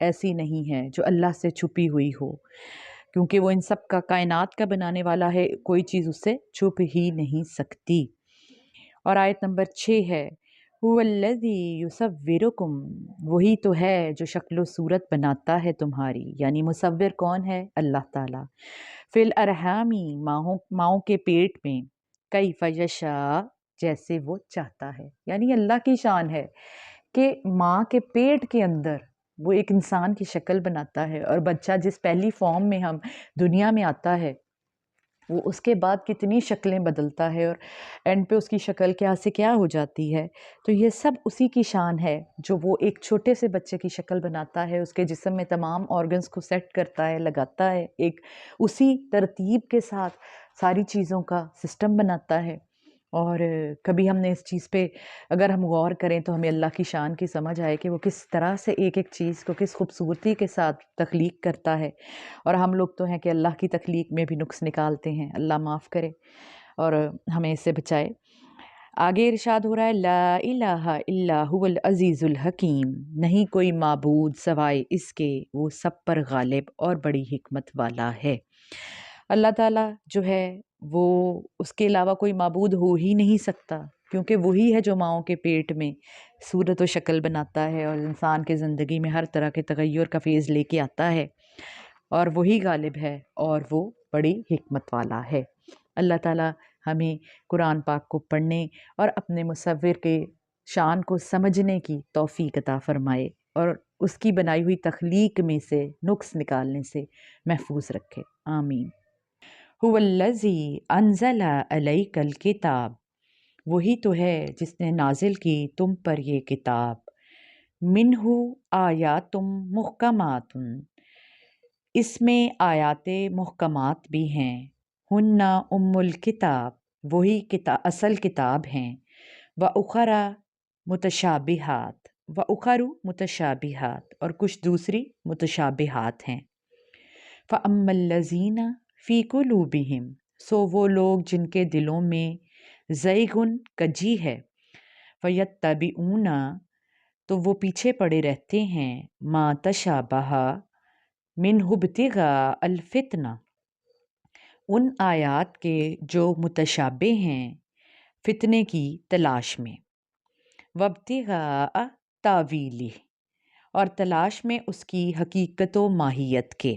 ایسی نہیں ہے جو اللہ سے چھپی ہوئی ہو، کیونکہ وہ ان سب کا کائنات کا بنانے والا ہے، کوئی چیز اس سے چھپ ہی نہیں سکتی۔ اور آیت نمبر 6 ہے هو الذی یصورکم، وہی تو ہے جو شکل و صورت بناتا ہے تمہاری، یعنی مصور کون ہے؟ اللہ تعالیٰ۔ فی الارحامی، ماؤں کے پیٹ میں، کیف یشاء، جیسے وہ چاہتا ہے، یعنی اللہ کی شان ہے کہ ماں کے پیٹ کے اندر وہ ایک انسان کی شکل بناتا ہے، اور بچہ جس پہلی فارم میں ہم دنیا میں آتا ہے وہ اس کے بعد کتنی شکلیں بدلتا ہے، اور اینڈ پہ اس کی شکل کیا سے کیا ہو جاتی ہے۔ تو یہ سب اسی کی شان ہے جو وہ ایک چھوٹے سے بچے کی شکل بناتا ہے، اس کے جسم میں تمام آرگنز کو سیٹ کرتا ہے، لگاتا ہے، ایک اسی ترتیب کے ساتھ ساری چیزوں کا سسٹم بناتا ہے۔ اور کبھی ہم نے اس چیز پہ اگر ہم غور کریں تو ہمیں اللہ کی شان کی سمجھ آئے کہ وہ کس طرح سے ایک ایک چیز کو کس خوبصورتی کے ساتھ تخلیق کرتا ہے، اور ہم لوگ تو ہیں کہ اللہ کی تخلیق میں بھی نقص نکالتے ہیں، اللہ معاف کرے اور ہمیں اس سے بچائے۔ آگے ارشاد ہو رہا ہے لا الہ الا هو العزیز الحکیم، نہیں کوئی معبود سوائے اس کے وہ سب پر غالب اور بڑی حکمت والا ہے۔ اللہ تعالیٰ جو ہے وہ اس کے علاوہ کوئی معبود ہو ہی نہیں سکتا، کیونکہ وہی ہے جو ماؤں کے پیٹ میں صورت و شکل بناتا ہے اور انسان کے زندگی میں ہر طرح کے تغیر کا فیض لے کے آتا ہے، اور وہی غالب ہے اور وہ بڑی حکمت والا ہے۔ اللہ تعالیٰ ہمیں قرآن پاک کو پڑھنے اور اپنے مصور کے شان کو سمجھنے کی توفیق عطا فرمائے، اور اس کی بنائی ہوئی تخلیق میں سے نقص نکالنے سے محفوظ رکھے، آمین۔ هو الذی انزل علیک الکتاب، وہی تو ہے جس نے نازل کی تم پر یہ کتاب، منہ آیات محکمات، اس میں آیات محکمات بھی ہیں، ہن ام الکتاب، وہی اصل کتاب ہیں، وَأُخَرَ متشابہات، وَأُخَرُ متشابہات، اور کچھ دوسری متشابہات ہیں۔ فَأَمَّا الَّذِينَ فِي قُلُوبِهِمْ، سو وہ لوگ جن کے دلوں میں زیغن کجی ہے، فَيَتَّبِعُونَ، تو وہ پیچھے پڑے رہتے ہیں، مَا تَشَابَہَ مِنْهُ ابْتِغَاءَ الْفِتْنَةِ، ان آیات کے جو متشابہ ہیں فتنے کی تلاش میں، وَابْتِغَاءَ تَأْوِيلِهِ، اور تلاش میں اس کی حقیقت و ماہیت کے،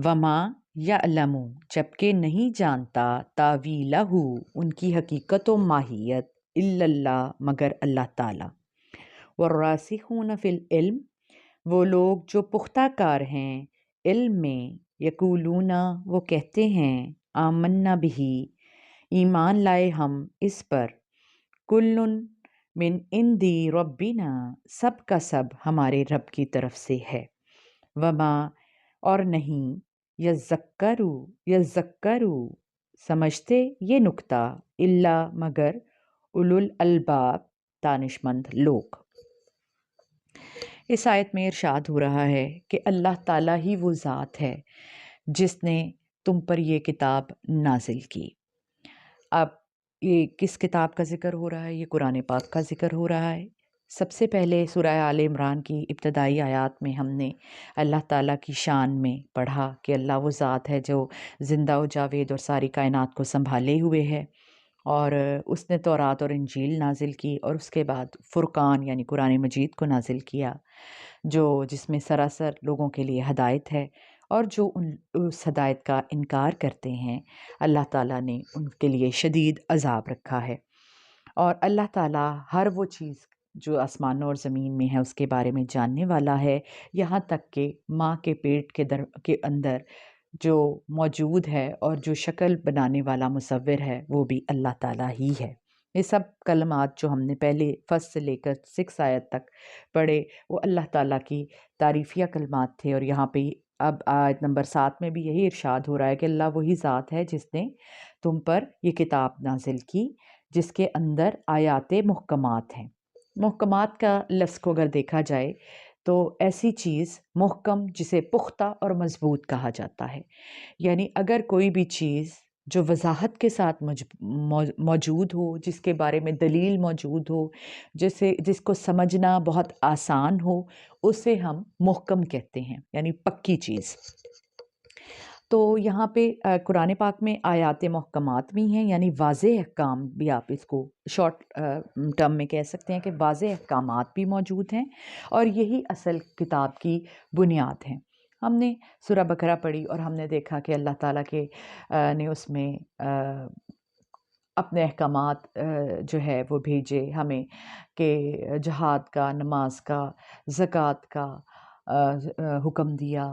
وما یعلم، جبکہ نہیں جانتا، تاویلہ، ان کی حقیقت و ماہیت، الا اللہ، مگر اللہ تعالیٰ۔ والراسخون فی العلم، وہ لوگ جو پختہ کار ہیں علم میں، یقولون، وہ کہتے ہیں، آمنا بہ، ایمان لائے ہم اس پر، کل من عندی ربنا، سب کا سب ہمارے رب کی طرف سے ہے، وما، اور نہیں، یذکروا، سمجھتے یہ نکتہ، الا، مگر، اولو الالباب، دانشمند لوگ۔ اس آیت میں ارشاد ہو رہا ہے کہ اللہ تعالیٰ ہی وہ ذات ہے جس نے تم پر یہ کتاب نازل کی۔ اب یہ کس کتاب کا ذکر ہو رہا ہے؟ یہ قرآن پاک کا ذکر ہو رہا ہے۔ سب سے پہلے سورہ آل عمران کی ابتدائی آیات میں ہم نے اللہ تعالیٰ کی شان میں پڑھا کہ اللہ وہ ذات ہے جو زندہ و جاوید اور ساری کائنات کو سنبھالے ہوئے ہے، اور اس نے تورات اور انجیل نازل کی، اور اس کے بعد فرقان یعنی قرآن مجید کو نازل کیا، جس میں سراسر لوگوں کے لیے ہدایت ہے، اور جو اس ہدایت کا انکار کرتے ہیں اللہ تعالیٰ نے ان کے لیے شدید عذاب رکھا ہے۔ اور اللہ تعالیٰ ہر وہ چیز جو آسمانوں اور زمین میں ہے اس کے بارے میں جاننے والا ہے، یہاں تک کہ ماں کے پیٹ کے اندر جو موجود ہے اور جو شکل بنانے والا مصور ہے وہ بھی اللہ تعالیٰ ہی ہے۔ یہ سب کلمات جو ہم نے پہلے فرسٹ سے لے کر 6 آیت تک پڑھے وہ اللہ تعالیٰ کی تعریفیہ کلمات تھے، اور یہاں پہ اب آیت نمبر 7 میں بھی یہی ارشاد ہو رہا ہے کہ اللہ وہی ذات ہے جس نے تم پر یہ کتاب نازل کی، جس کے اندر آیات محکمات ہیں۔ محکمات کا لفظ کو اگر دیکھا جائے تو ایسی چیز محکم جسے پختہ اور مضبوط کہا جاتا ہے، یعنی اگر کوئی بھی چیز جو وضاحت کے ساتھ موجود ہو، جس کے بارے میں دلیل موجود ہو، جس کو سمجھنا بہت آسان ہو، اسے ہم محکم کہتے ہیں، یعنی پکی چیز۔ تو یہاں پہ قرآن پاک میں آیات محکمات بھی ہیں، یعنی واضح احکام بھی، آپ اس کو شارٹ ٹرم میں کہہ سکتے ہیں کہ واضح احکامات بھی موجود ہیں، اور یہی اصل کتاب کی بنیاد ہیں۔ ہم نے سورہ بقرہ پڑھی اور ہم نے دیکھا کہ اللہ تعالیٰ کے نے اس میں اپنے احکامات جو ہے وہ بھیجے ہمیں، کہ جہاد کا، نماز کا، زکوٰۃ کا حکم دیا۔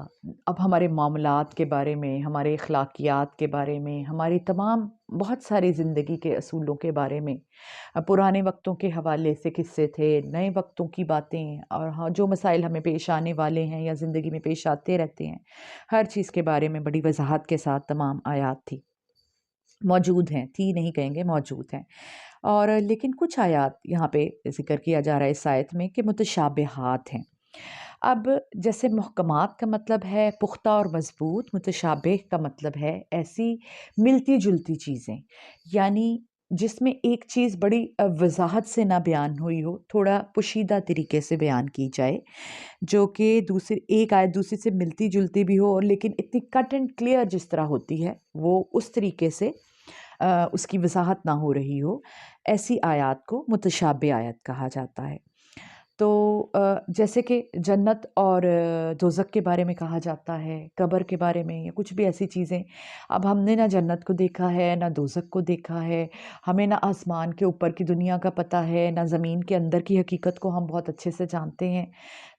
اب ہمارے معاملات کے بارے میں، ہمارے اخلاقیات کے بارے میں، ہماری تمام بہت ساری زندگی کے اصولوں کے بارے میں، پرانے وقتوں کے حوالے سے قصے تھے، نئے وقتوں کی باتیں، اور ہاں جو مسائل ہمیں پیش آنے والے ہیں یا زندگی میں پیش آتے رہتے ہیں، ہر چیز کے بارے میں بڑی وضاحت کے ساتھ تمام آیات تھی، موجود ہیں، تھی نہیں کہیں گے، موجود ہیں۔ اور لیکن کچھ آیات یہاں پہ ذکر کیا جا رہا ہے اس آیت میں کہ متشابہات ہیں۔ اب جیسے محکمات کا مطلب ہے پختہ اور مضبوط، متشابہ کا مطلب ہے ایسی ملتی جلتی چیزیں، یعنی جس میں ایک چیز بڑی وضاحت سے نہ بیان ہوئی ہو، تھوڑا پوشیدہ طریقے سے بیان کی جائے، جو کہ ایک آیت دوسری سے ملتی جلتی بھی ہو، اور لیکن اتنی کٹ اینڈ کلیئر جس طرح ہوتی ہے وہ اس طریقے سے اس کی وضاحت نہ ہو رہی ہو، ایسی آیات کو متشابہ آیت کہا جاتا ہے۔ تو جیسے کہ جنت اور دوزخ کے بارے میں کہا جاتا ہے، قبر کے بارے میں، یا کچھ بھی ایسی چیزیں، اب ہم نے نہ جنت کو دیکھا ہے، نہ دوزخ کو دیکھا ہے، ہمیں نہ آسمان کے اوپر کی دنیا کا پتہ ہے، نہ زمین کے اندر کی حقیقت کو ہم بہت اچھے سے جانتے ہیں۔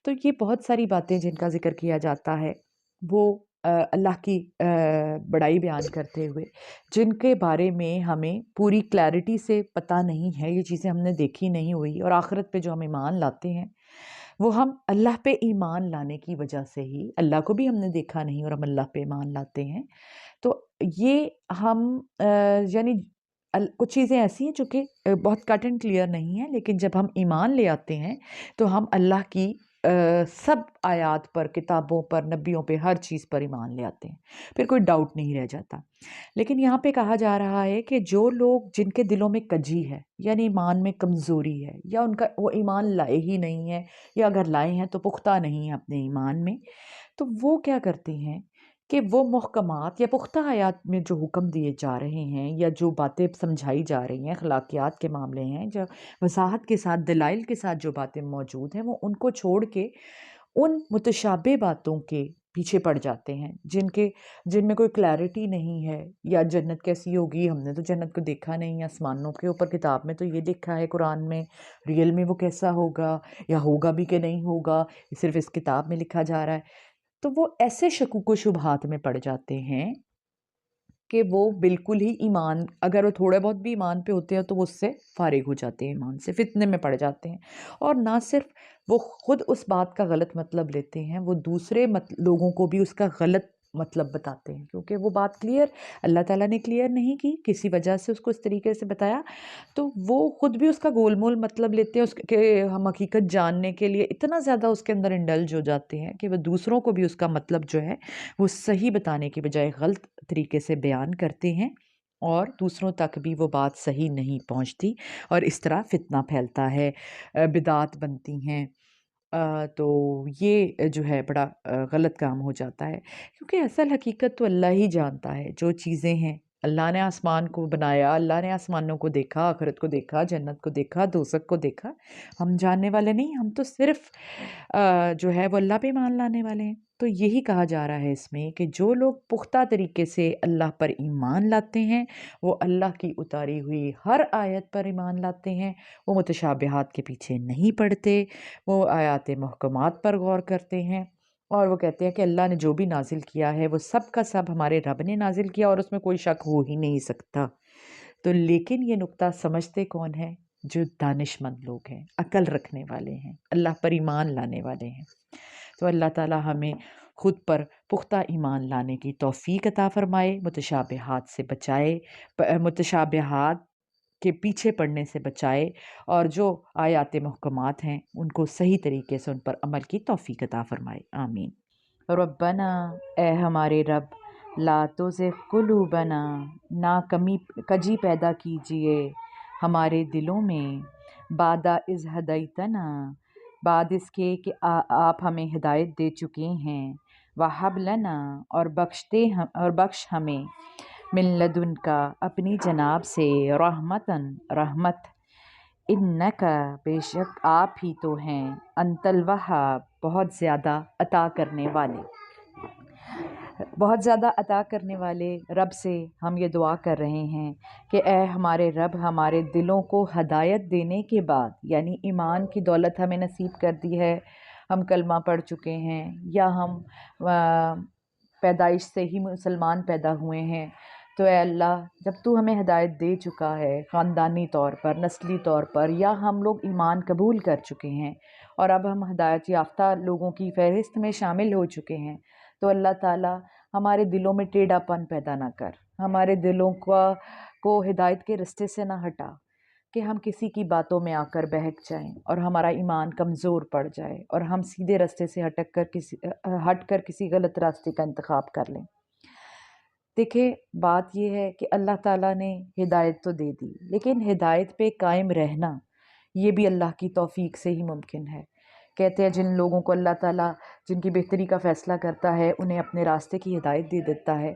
تو یہ بہت ساری باتیں جن کا ذکر کیا جاتا ہے، وہ اللہ کی بڑائی بیان کرتے ہوئے، جن کے بارے میں ہمیں پوری کلیئرٹی سے پتہ نہیں ہے، یہ چیزیں ہم نے دیکھی نہیں ہوئی، اور آخرت پہ جو ہم ایمان لاتے ہیں وہ ہم اللہ پہ ایمان لانے کی وجہ سے ہی، اللہ کو بھی ہم نے دیکھا نہیں اور ہم اللہ پہ ایمان لاتے ہیں۔ تو یہ ہم یعنی کچھ چیزیں ایسی ہیں جو کہ بہت کٹ اینڈ کلیئر نہیں ہیں، لیکن جب ہم ایمان لے آتے ہیں تو ہم اللہ کی سب آیات پر، کتابوں پر، نبیوں پہ، ہر چیز پر ایمان لے آتے ہیں، پھر کوئی ڈاؤٹ نہیں رہ جاتا۔ لیکن یہاں پہ کہا جا رہا ہے کہ جو لوگ، جن کے دلوں میں کجی ہے، یعنی ایمان میں کمزوری ہے، یا ان کا وہ ایمان لائے ہی نہیں ہے، یا اگر لائے ہیں تو پختہ نہیں ہیں اپنے ایمان میں، تو وہ کیا کرتے ہیں کہ وہ محکمات یا پختہ آیات میں جو حکم دیے جا رہے ہیں، یا جو باتیں سمجھائی جا رہی ہیں، اخلاقیات کے معاملے ہیں، جو وضاحت کے ساتھ، دلائل کے ساتھ جو باتیں موجود ہیں، وہ ان کو چھوڑ کے ان متشابہ باتوں کے پیچھے پڑ جاتے ہیں، جن میں کوئی کلیئرٹی نہیں ہے، یا جنت کیسی ہوگی، ہم نے تو جنت کو دیکھا نہیں، آسمانوں کے اوپر کتاب میں تو یہ لکھا ہے، قرآن میں، ریئل میں وہ کیسا ہوگا، یا ہوگا بھی کہ نہیں ہوگا، صرف اس کتاب میں لکھا جا رہا ہے۔ تو وہ ایسے شکوک و شبہات میں پڑ جاتے ہیں کہ وہ بالکل ہی ایمان، اگر وہ تھوڑے بہت بھی ایمان پہ ہوتے ہیں تو وہ اس سے فارغ ہو جاتے ہیں، ایمان سے فتنے میں پڑ جاتے ہیں، اور نہ صرف وہ خود اس بات کا غلط مطلب لیتے ہیں، وہ دوسرے لوگوں کو بھی اس کا غلط مطلب بتاتے ہیں، کیونکہ وہ بات کلیئر اللہ تعالیٰ نے کلیئر نہیں کی، کسی وجہ سے اس کو اس طریقے سے بتایا، تو وہ خود بھی اس کا گول مول مطلب لیتے ہیں، اس کے ہم حقیقت جاننے کے لیے اتنا زیادہ اس کے اندر انڈلج ہو جاتے ہیں کہ وہ دوسروں کو بھی اس کا مطلب جو ہے وہ صحیح بتانے کی بجائے غلط طریقے سے بیان کرتے ہیں، اور دوسروں تک بھی وہ بات صحیح نہیں پہنچتی، اور اس طرح فتنہ پھیلتا ہے، بدعات بنتی ہیں۔ تو یہ جو ہے بڑا غلط کام ہو جاتا ہے، کیونکہ اصل حقیقت تو اللہ ہی جانتا ہے، جو چیزیں ہیں اللہ نے آسمان کو بنایا، اللہ نے آسمانوں کو دیکھا، آخرت کو دیکھا، جنت کو دیکھا، دوزخ کو دیکھا، ہم جاننے والے نہیں، ہم تو صرف جو ہے وہ اللہ پہ ایمان لانے والے ہیں۔ تو یہی کہا جا رہا ہے اس میں کہ جو لوگ پختہ طریقے سے اللہ پر ایمان لاتے ہیں، وہ اللہ کی اتاری ہوئی ہر آیت پر ایمان لاتے ہیں، وہ متشابہات کے پیچھے نہیں پڑتے، وہ آیات محکمات پر غور کرتے ہیں، اور وہ کہتے ہیں کہ اللہ نے جو بھی نازل کیا ہے وہ سب کا سب ہمارے رب نے نازل کیا، اور اس میں کوئی شک ہو ہی نہیں سکتا۔ تو لیکن یہ نقطہ سمجھتے کون ہے؟ جو دانش مند لوگ ہیں، عقل رکھنے والے ہیں، اللہ پر ایمان لانے والے ہیں۔ تو اللہ تعالیٰ ہمیں خود پر پختہ ایمان لانے کی توفیق عطا فرمائے، متشابہات سے بچائے، متشابہات کے پیچھے پڑنے سے بچائے، اور جو آیات محکمات ہیں ان کو صحیح طریقے سے ان پر عمل کی توفیق عطا فرمائے، آمین۔ ربنا، اے ہمارے رب، لا تزغ قلوبنا، نا کجی پیدا کیجیے ہمارے دلوں میں، بعد اذ ہدیتنا، بعد اس کے کہ آپ ہمیں ہدایت دے چکے ہیں، وہب لنا، اور بخش ہمیں، من لدنکا، اپنی جناب سے، رحمتن، رحمت، انکا، بے شک آپ ہی تو ہیں، انت الوہاب، بہت زیادہ عطا کرنے والے، بہت زیادہ عطا کرنے والے رب سے ہم یہ دعا کر رہے ہیں کہ اے ہمارے رب، ہمارے دلوں کو ہدایت دینے کے بعد، یعنی ایمان کی دولت ہمیں نصیب کر دی ہے، ہم کلمہ پڑھ چکے ہیں یا ہم پیدائش سے ہی مسلمان پیدا ہوئے ہیں، تو اے اللہ جب تو ہمیں ہدایت دے چکا ہے خاندانی طور پر، نسلی طور پر، یا ہم لوگ ایمان قبول کر چکے ہیں اور اب ہم ہدایت یافتہ لوگوں کی فہرست میں شامل ہو چکے ہیں، تو اللہ تعالیٰ ہمارے دلوں میں ٹیڑھا پن پیدا نہ کر، ہمارے دلوں کو ہدایت کے رستے سے نہ ہٹا کہ ہم کسی کی باتوں میں آ کر بہک جائیں اور ہمارا ایمان کمزور پڑ جائے اور ہم سیدھے رستے سے ہٹ کر کسی غلط راستے کا انتخاب کر لیں۔ دیکھیں بات یہ ہے کہ اللہ تعالیٰ نے ہدایت تو دے دی، لیکن ہدایت پہ قائم رہنا یہ بھی اللہ کی توفیق سے ہی ممکن ہے۔ کہتے ہیں جن لوگوں کو اللہ تعالیٰ جن کی بہتری کا فیصلہ کرتا ہے انہیں اپنے راستے کی ہدایت دے دیتا ہے،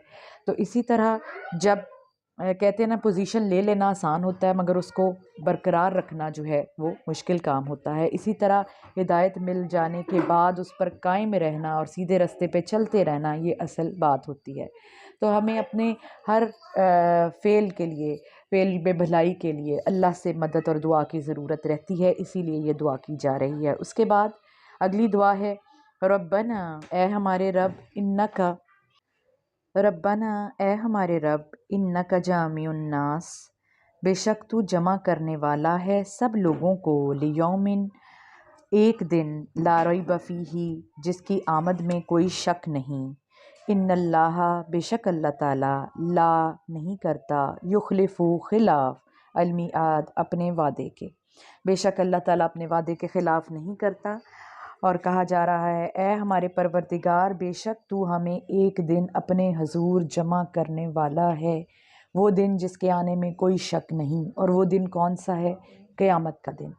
تو اسی طرح جب کہتے ہیں نا پوزیشن لے لینا آسان ہوتا ہے مگر اس کو برقرار رکھنا جو ہے وہ مشکل کام ہوتا ہے، اسی طرح ہدایت مل جانے کے بعد اس پر قائم رہنا اور سیدھے راستے پہ چلتے رہنا یہ اصل بات ہوتی ہے۔ تو ہمیں اپنے ہر فعل بے بھلائی کے لیے اللہ سے مدد اور دعا کی ضرورت رہتی ہے، اسی لیے یہ دعا کی جا رہی ہے۔ اس کے بعد اگلی دعا ہے ربنا، اے ہمارے رب، انکا، ربنا، اے ہمارے رب، انکا جامع الناس، بے شک تو جمع کرنے والا ہے سب لوگوں کو، لیومن، ایک دن، لا ریب فیہ، جس کی آمد میں کوئی شک نہیں، ان اللہ، بے شک اللہ تعالیٰ، لا، نہیں کرتا، یخلف، خلاف، المیعاد، اپنے وعدے کے، بے شک اللہ تعالیٰ اپنے وعدے کے خلاف نہیں کرتا۔ اور کہا جا رہا ہے اے ہمارے پروردگار، بے شک تو ہمیں ایک دن اپنے حضور جمع کرنے والا ہے، وہ دن جس کے آنے میں کوئی شک نہیں، اور وہ دن کون سا ہے؟ قیامت کا دن،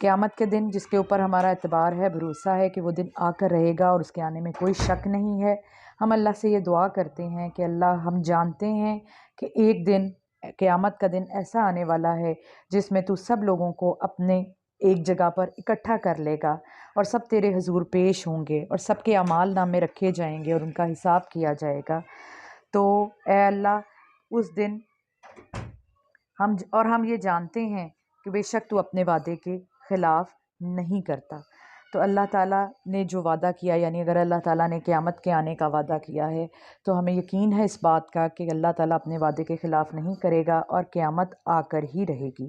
قیامت کے دن جس کے اوپر ہمارا اعتبار ہے، بھروسہ ہے کہ وہ دن آ کر رہے گا اور اس کے آنے میں کوئی شک نہیں ہے۔ ہم اللہ سے یہ دعا کرتے ہیں کہ اللہ، ہم جانتے ہیں کہ ایک دن، قیامت کا دن ایسا آنے والا ہے جس میں تو سب لوگوں کو اپنے ایک جگہ پر اکٹھا کر لے گا اور سب تیرے حضور پیش ہوں گے اور سب کے اعمال نامے رکھے جائیں گے اور ان کا حساب کیا جائے گا۔ تو اے اللہ اس دن ہم یہ جانتے ہیں کہ بے شک تو اپنے وعدے کے خلاف نہیں کرتا۔ تو اللہ تعالیٰ نے جو وعدہ کیا، یعنی اگر اللہ تعالیٰ نے قیامت کے آنے کا وعدہ کیا ہے تو ہمیں یقین ہے اس بات کا کہ اللہ تعالیٰ اپنے وعدے کے خلاف نہیں کرے گا اور قیامت آ کر ہی رہے گی۔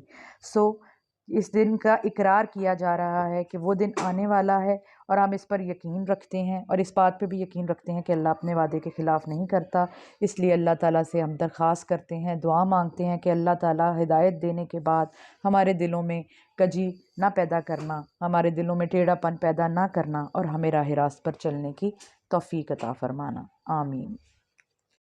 اس دن کا اقرار کیا جا رہا ہے کہ وہ دن آنے والا ہے اور ہم اس پر یقین رکھتے ہیں اور اس بات پہ بھی یقین رکھتے ہیں کہ اللہ اپنے وعدے کے خلاف نہیں کرتا۔ اس لیے اللہ تعالیٰ سے ہم درخواست کرتے ہیں، دعا مانگتے ہیں کہ اللہ تعالیٰ ہدایت دینے کے بعد ہمارے دلوں میں کجی نہ پیدا کرنا، ہمارے دلوں میں ٹیڑھا پن پیدا نہ کرنا اور ہمیں راہ راست پر چلنے کی توفیق عطا فرمانا، آمین۔